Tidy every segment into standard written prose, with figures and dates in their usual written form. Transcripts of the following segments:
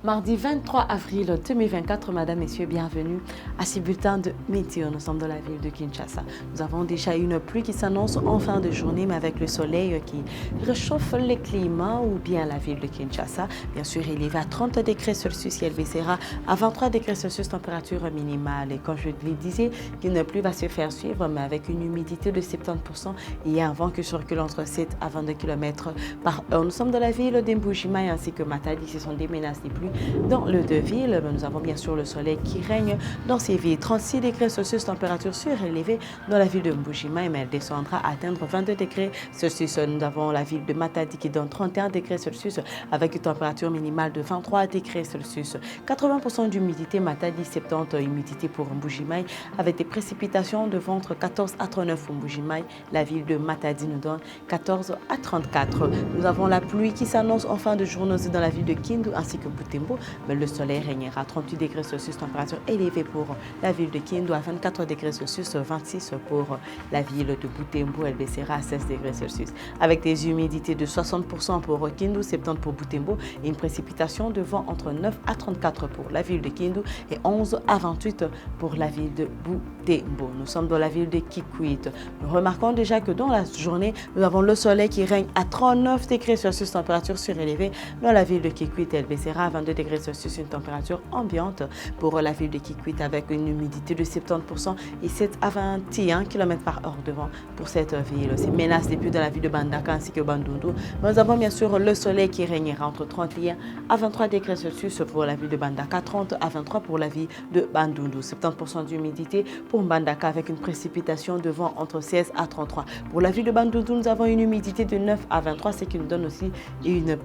Mardi 23 avril 2024, Madame, Messieurs, bienvenue à ce bulletin de météo. Nous sommes dans la ville de Kinshasa. Nous avons déjà une pluie qui s'annonce en fin de journée, mais avec le soleil qui réchauffe les climats ou bien la ville de Kinshasa. Bien sûr, il y va à 30 degrés Celsius et elle baissera à 23 degrés Celsius, température minimale. Et comme je le disais, une pluie va se faire suivre, mais avec une humidité de 70%. Il y a un vent qui circule entre 7 à 22 km par heure. Nous sommes dans la ville d'Mbujimai ainsi que Matadi. Ce sont des menaces des pluies dans le deux villes. Nous avons bien sûr le soleil qui règne dans ces villes. 36 degrés Celsius, température surélevée dans la ville de Mbujimai, mais elle descendra à atteindre 22 degrés Celsius. Nous avons la ville de Matadi qui donne 31 degrés Celsius avec une température minimale de 23 degrés Celsius. 80% d'humidité, Matadi 70% humidité pour Mbujimai avec des précipitations de ventre 14 à 39 pour Mbujimai. La ville de Matadi nous donne 14 à 34. Nous avons la pluie qui s'annonce en fin de journée aussi dans la ville de Kindu ainsi que Butembo, mais le soleil régnera. 38 degrés Celsius, température élevée pour la ville de Kindu, à 24 degrés Celsius, 26 pour la ville de Butembo, elle baissera à 16 degrés Celsius. Avec des humidités de 60% pour Kindu, 70 pour Butembo et une précipitation de vent entre 9 à 34 pour la ville de Kindu et 11 à 28 pour la ville de Butembo. Nous sommes dans la ville de Kikwit. Nous remarquons déjà que dans la journée, nous avons le soleil qui règne à 39 degrés Celsius, température surélevée. Dans la ville de Kikwit, elle baissera à 22 degrés Celsius, une température ambiante pour la ville de Kikwit avec une humidité de 70% et 7 à 21 km par heure de vent pour cette ville. C'est menace des pluies dans la ville de Bandaka ainsi que Bandundu. Nous avons bien sûr le soleil qui régnera entre 31 à 23 degrés Celsius pour la ville de Bandaka, 30 à 23 pour la ville de Bandundu. 70% d'humidité pour Bandaka avec une précipitation de vent entre 16 à 33. Pour la ville de Bandundu, nous avons une humidité de 9 à 23, ce qui nous donne aussi une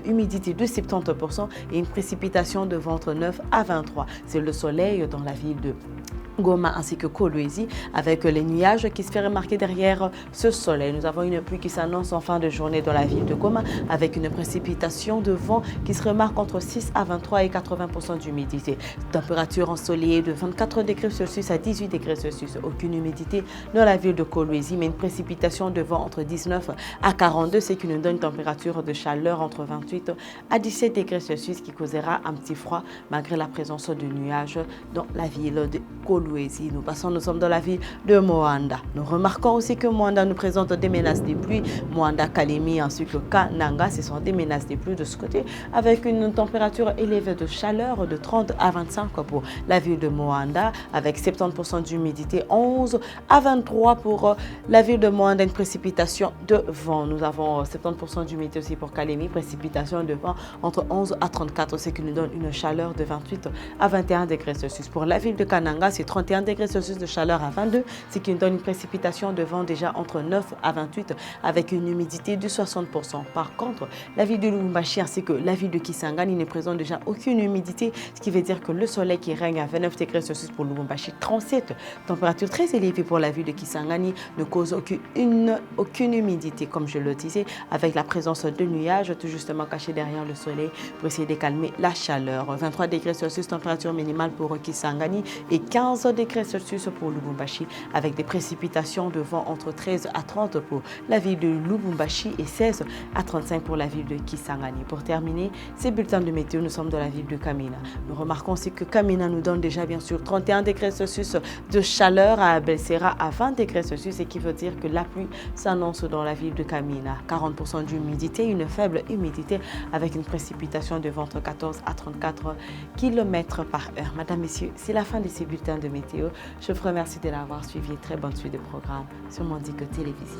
humidité de 70% et une précipitation de vent entre 9 à 23. C'est le soleil dans la ville de Goma ainsi que Kolwezi avec les nuages qui se fait remarquer derrière ce soleil. Nous avons une pluie qui s'annonce en fin de journée dans la ville de Goma avec une précipitation de vent qui se remarque entre 6 à 23 et 80% d'humidité. Température ensoleillée de 24 degrés Celsius à 18 degrés Celsius. Aucune humidité dans la ville de Kolwezi, mais une précipitation de vent entre 19 à 42, ce qui nous donne une température de chaleur entre 28 à 17 degrés Celsius qui causera un petit froid malgré la présence de nuages dans la ville de Kolwezi. Nous sommes dans la ville de Moanda. Nous remarquons aussi que Moanda nous présente des menaces de pluie. Moanda, Kalemi ainsi que Kananga, ce sont des menaces de pluie de ce côté avec une température élevée de chaleur de 30 à 25 pour la ville de Moanda avec 70% d'humidité, 11 à 23 pour la ville de Moanda, une précipitation de vent. Nous avons 70% d'humidité aussi pour Kalemi, précipitation de vent entre 11 à 34, ce qui nous donne une chaleur de 28 à 21 degrés Celsius. Pour la ville de Kananga, c'est 31 degrés Celsius de chaleur à 22, ce qui nous donne une précipitation de vent déjà entre 9 à 28 avec une humidité de 60%. Par contre, la ville de Lubumbashi ainsi que la ville de Kisangani ne présentent déjà aucune humidité, ce qui veut dire que le soleil qui règne à 29 degrés Celsius pour Lubumbashi, 37, température très élevée pour la ville de Kisangani, ne cause aucune humidité, comme je le disais, avec la présence de nuages tout justement cachés derrière le soleil pour essayer de calmer la chaleur. 23 degrés Celsius, température minimale pour Kisangani et 15 degrés Celsius pour Lubumbashi avec des précipitations de vent entre 13 à 30 pour la ville de Lubumbashi et 16 à 35 pour la ville de Kisangani. Pour terminer ces bulletins de météo, nous sommes dans la ville de Kamina. Nous remarquons aussi que Kamina nous donne déjà bien sûr 31 degrés Celsius de chaleur, à baissera à 20 degrés Celsius et qui veut dire que la pluie s'annonce dans la ville de Kamina. 40% d'humidité, une faible humidité avec une précipitation de vent entre 14 à 34 km par heure. Madame, Messieurs, c'est la fin de ces bulletins de météo. Je vous remercie de l'avoir suivi. Très bonne suite de programme sur Mondique Télévision.